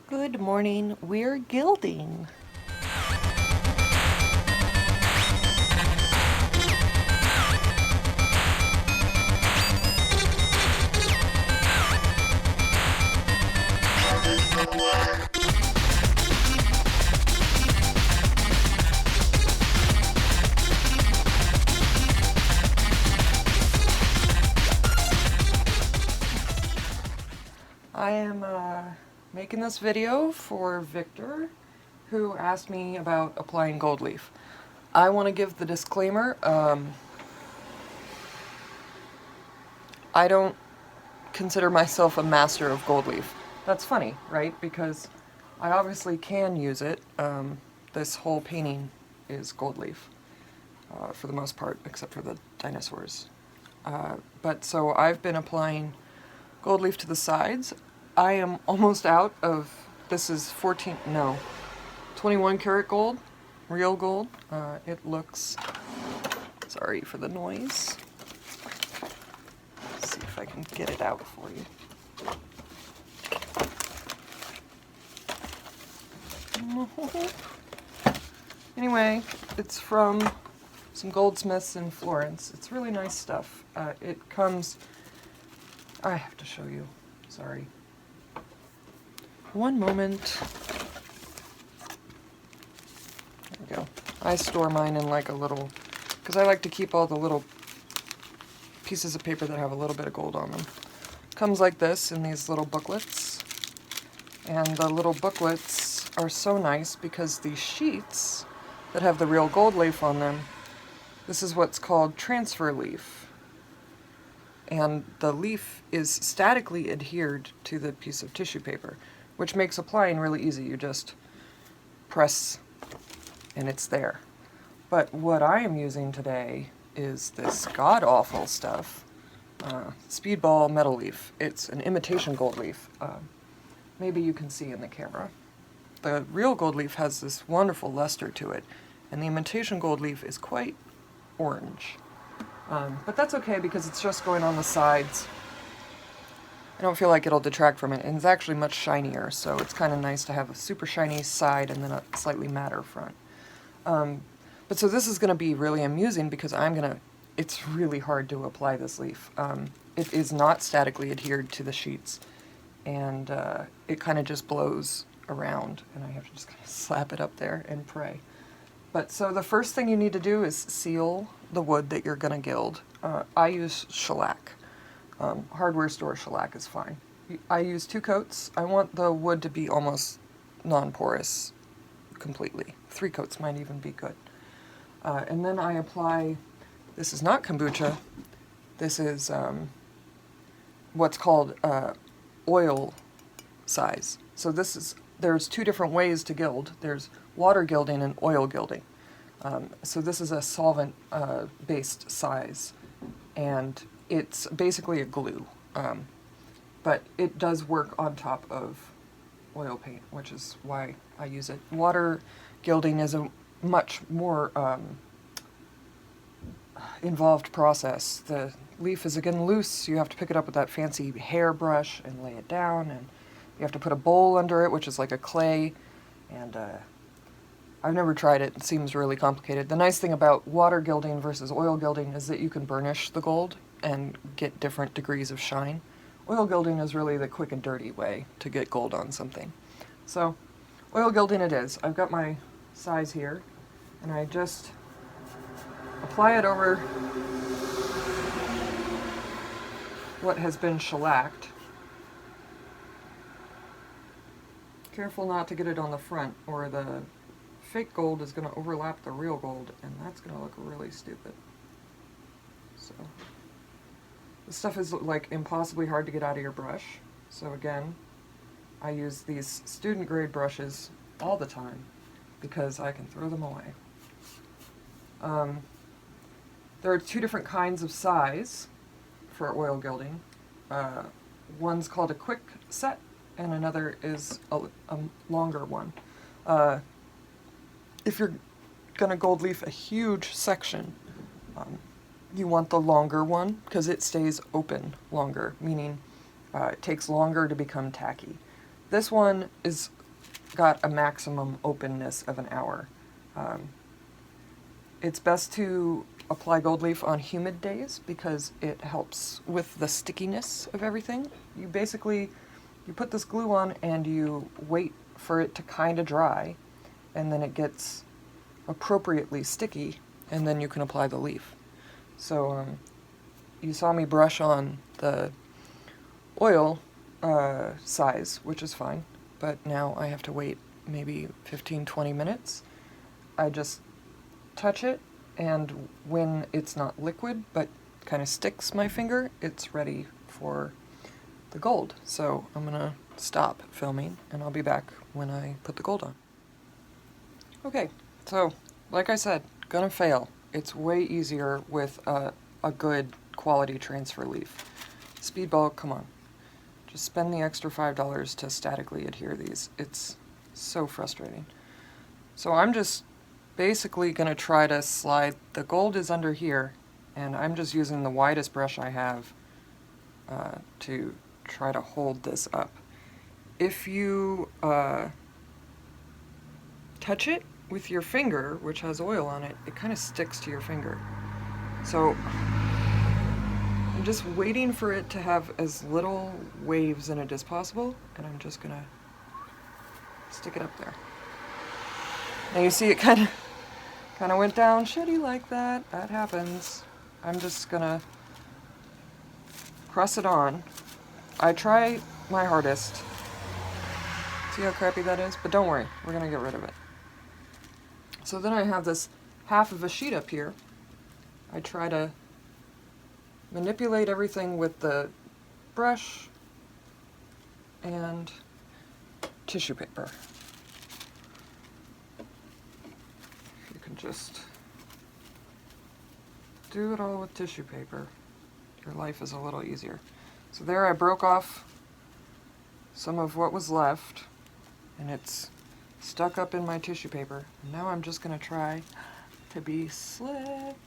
Good morning, we're gilding. I am making this video for Victor, who asked me about applying gold leaf. I want to give the disclaimer, I don't consider myself a master of gold leaf. That's funny, right? Because I obviously can use it. This whole painting is gold leaf, for the most part, except for the dinosaurs. But so I've been applying gold leaf to the sides. I am almost out of, this is 21 karat gold, real gold. It looks, sorry for the noise. Let's see if I can get it out for you. Anyway, it's from some goldsmiths in Florence. It's really nice stuff. It comes, I have to show you, sorry. One moment. There we go. I store mine in like a little, because I like to keep all the little pieces of paper that have a little bit of gold on them. Comes like this in these little booklets. And the little booklets are so nice because these sheets that have the real gold leaf on them, this is what's called transfer leaf. And the leaf is statically adhered to the piece of tissue paper, which makes applying really easy. You just press and it's there. But what I am using today is this god-awful stuff, Speedball metal leaf. It's an imitation gold leaf. Maybe you can see in the camera. The real gold leaf has this wonderful luster to it, and the imitation gold leaf is quite orange. But that's okay because it's just going on the sides. I don't feel like it'll detract from it, and it's actually much shinier, so it's kind of nice to have a super shiny side and then a slightly matter front. But so this is going to be really amusing because it's really hard to apply this leaf. It is not statically adhered to the sheets, and it kind of just blows around, and I have to just kind of slap it up there and pray. But so the first thing you need to do is seal the wood that you're going to gild. I use shellac. Hardware store shellac is fine. I use 2 coats. I want the wood to be almost non-porous completely. 3 coats might even be good. And then I apply, this is not kombucha, this is what's called oil size. So there's 2 different ways to gild. There's water gilding and oil gilding. So this is a solvent based size, and it's basically a glue, but it does work on top of oil paint, which is why I use it. Water gilding is a much more involved process. The leaf is again loose, you have to pick it up with that fancy hair brush and lay it down, and you have to put a bowl under it, which is like a clay, and I've never tried it. It seems really complicated. The nice thing about water gilding versus oil gilding is that you can burnish the gold and get different degrees of shine. Oil gilding is really the quick and dirty way to get gold on something. So, oil gilding it is. I've got my size here, and I just apply it over what has been shellacked. Careful not to get it on the front, or the fake gold is going to overlap the real gold, and that's going to look really stupid. So, this stuff is like impossibly hard to get out of your brush. So again, I use these student grade brushes all the time because I can throw them away. There are 2 different kinds of size for oil gilding. One's called a quick set, and another is a longer one. If you're going to gold leaf a huge section, you want the longer one because it stays open longer, meaning it takes longer to become tacky. This one is got a maximum openness of an hour. It's best to apply gold leaf on humid days because it helps with the stickiness of everything. You put this glue on and you wait for it to kind of dry, and then it gets appropriately sticky, and then you can apply the leaf. So you saw me brush on the oil size, which is fine, but now I have to wait maybe 15-20 minutes. I just touch it, and when it's not liquid but kind of sticks my finger, it's ready for the gold. So I'm gonna stop filming and I'll be back when I put the gold on. Okay, so like I said, gonna fail. It's way easier with a good quality transfer leaf. Speedball, come on. Just spend the extra $5 to statically adhere these. It's so frustrating. So I'm just basically going to try to slide, the gold is under here, and I'm just using the widest brush I have to try to hold this up. If you touch it with your finger, which has oil on it, it kind of sticks to your finger. So I'm just waiting for it to have as little waves in it as possible, and I'm just going to stick it up there. Now you see it kind of went down shitty like that. That happens. I'm just gonna press it on. I try my hardest. See how crappy that is? But don't worry, we're gonna get rid of it. So then I have this half of a sheet up here. I try to manipulate everything with the brush and tissue paper. Just do it all with tissue paper. Your life is a little easier. So there I broke off some of what was left, and it's stuck up in my tissue paper. And now I'm just going to try to be slick.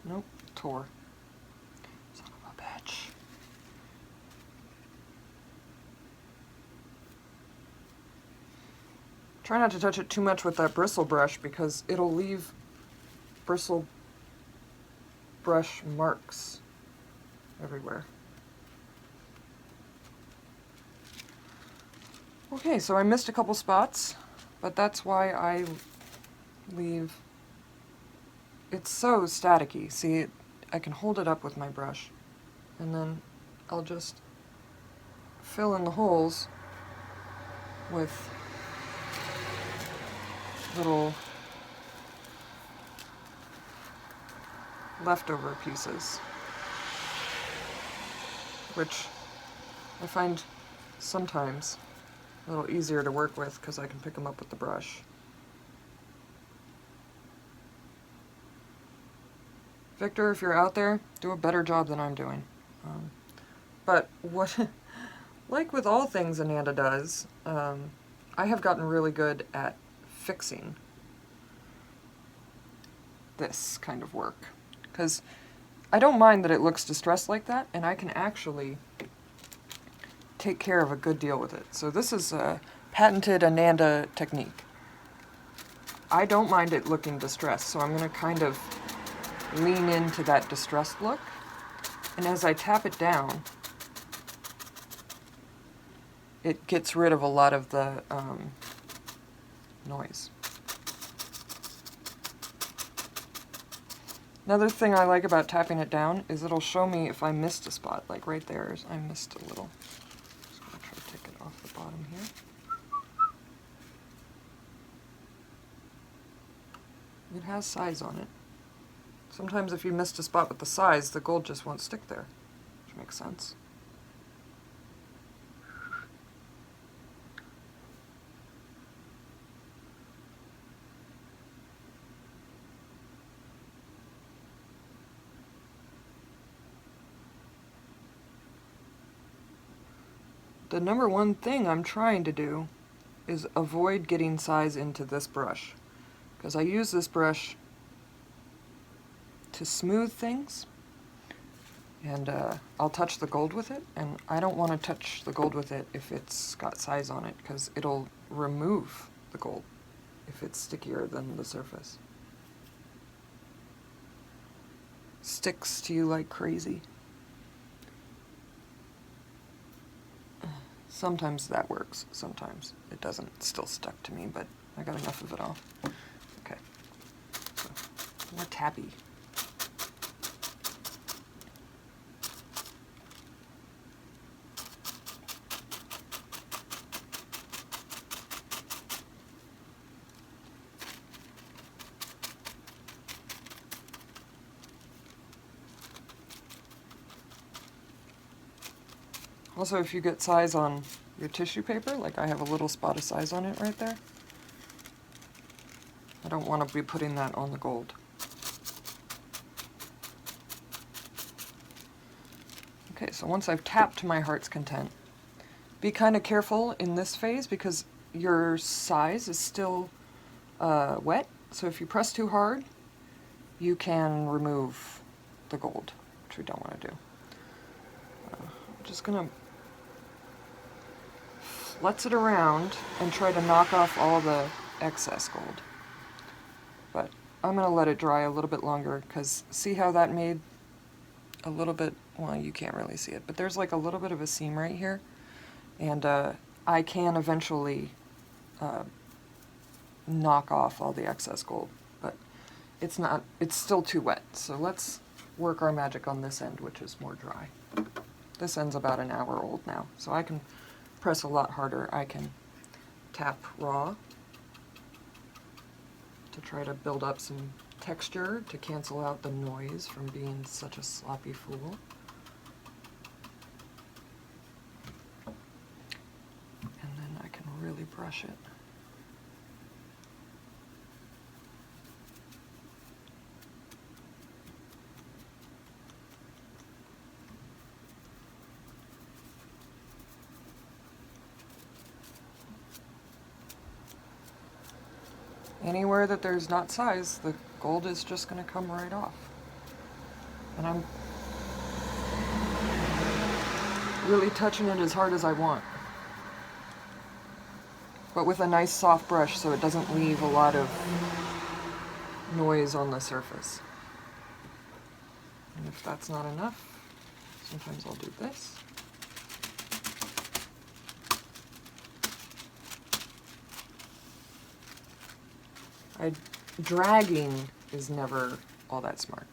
Nope, tore. Son of a bitch. Try not to touch it too much with that bristle brush because it'll leave bristle brush marks everywhere. Okay, so I missed a couple spots, but that's why I leave. It's so staticky. See, I can hold it up with my brush, and then I'll just fill in the holes with little leftover pieces, which I find sometimes a little easier to work with because I can pick them up with the brush. Victor, if you're out there, do a better job than I'm doing. But what, like with all things Ananda does, I have gotten really good at fixing this kind of work, because I don't mind that it looks distressed like that, and I can actually take care of a good deal with it. So this is a patented Ananda technique. I don't mind it looking distressed, so I'm going to kind of lean into that distressed look, and as I tap it down, it gets rid of a lot of the noise. Another thing I like about tapping it down is it'll show me if I missed a spot, like right there, I missed a little. Just gonna try to take it off the bottom here. It has size on it. Sometimes if you missed a spot with the size, the gold just won't stick there, which makes sense. The number one thing I'm trying to do is avoid getting size into this brush, because I use this brush to smooth things, And I'll touch the gold with it, and I don't want to touch the gold with it if it's got size on it, because it'll remove the gold if it's stickier than the surface. Sticks to you like crazy. Sometimes that works, sometimes it doesn't. It's still stuck to me, but I got enough of it all. Okay, so more tappy. Also, if you get size on your tissue paper, like I have a little spot of size on it right there, I don't want to be putting that on the gold. Okay, so once I've tapped to my heart's content, be kind of careful in this phase because your size is still wet, so if you press too hard, you can remove the gold, which we don't want to do. I'm just going to flutz it around and try to knock off all the excess gold. But I'm going to let it dry a little bit longer because see how that made a little bit, well, you can't really see it, but there's like a little bit of a seam right here. And I can eventually knock off all the excess gold, but it's still too wet. So let's work our magic on this end, which is more dry. This end's about an hour old now, so I can press a lot harder. I can tap raw to try to build up some texture to cancel out the noise from being such a sloppy fool. And then I can really brush it. Anywhere that there's not size, the gold is just going to come right off. And I'm really touching it as hard as I want. But with a nice soft brush so it doesn't leave a lot of noise on the surface. And if that's not enough, sometimes I'll do this. Dragging is never all that smart.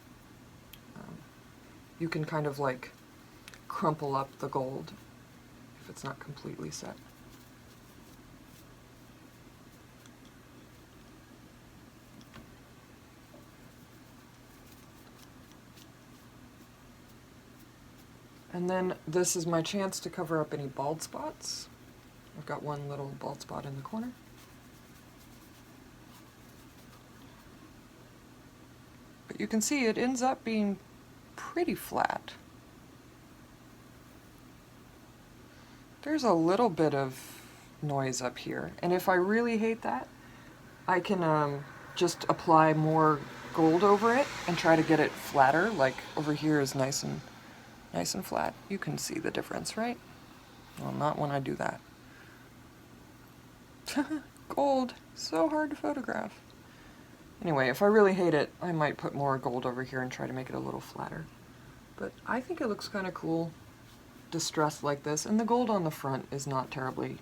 You can kind of like crumple up the gold if it's not completely set. And then this is my chance to cover up any bald spots. I've got one little bald spot in the corner. But you can see it ends up being pretty flat. There's a little bit of noise up here, and if I really hate that, I can just apply more gold over it and try to get it flatter. Like over here is nice and flat. You can see the difference, right? Well, not when I do that. Gold, so hard to photograph. Anyway, if I really hate it, I might put more gold over here and try to make it a little flatter. But I think it looks kind of cool, distressed like this. And the gold on the front is not terribly,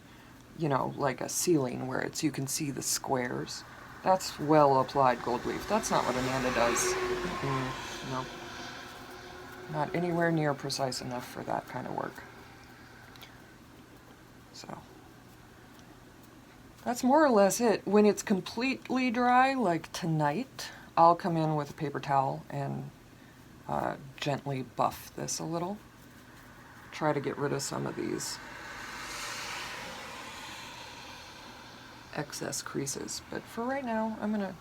you know, like a ceiling where you can see the squares. That's well applied gold leaf. That's not what Ananda does. No. Not anywhere near precise enough for that kind of work. So that's more or less it. When it's completely dry, like tonight, I'll come in with a paper towel and gently buff this a little. Try to get rid of some of these excess creases. But for right now, I'm going to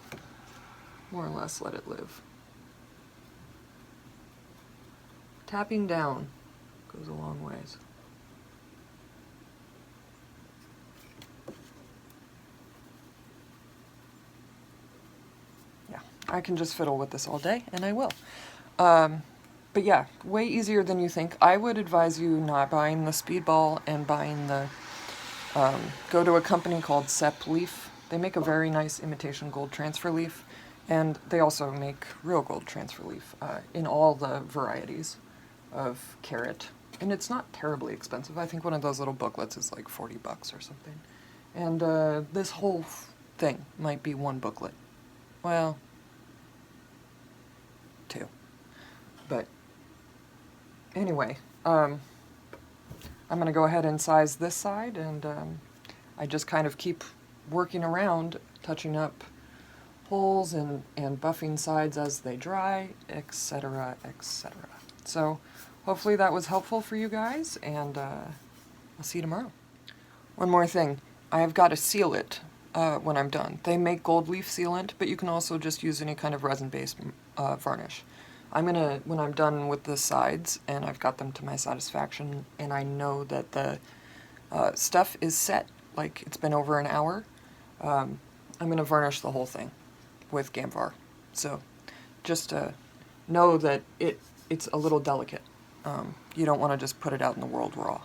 more or less let it live. Tapping down goes a long ways. Yeah, I can just fiddle with this all day, and I will. But yeah, way easier than you think. I would advise you not buying the speedball and buying the, go to a company called Sep Leaf. They make a very nice imitation gold transfer leaf, and they also make real gold transfer leaf in all the varieties of carat. And it's not terribly expensive. I think one of those little booklets is like 40 bucks or something. And this whole thing might be one booklet. Well, two. But anyway, I'm going to go ahead and size this side, and I just kind of keep working around, touching up holes and buffing sides as they dry, etc., etc. So hopefully that was helpful for you guys, and I'll see you tomorrow. One more thing, I have got to seal it when I'm done. They make gold leaf sealant, but you can also just use any kind of resin-based varnish. I'm gonna, when I'm done with the sides and I've got them to my satisfaction and I know that the stuff is set, like it's been over an hour, I'm gonna varnish the whole thing with Gamvar. So just know that it's a little delicate. You don't want to just put it out in the world raw.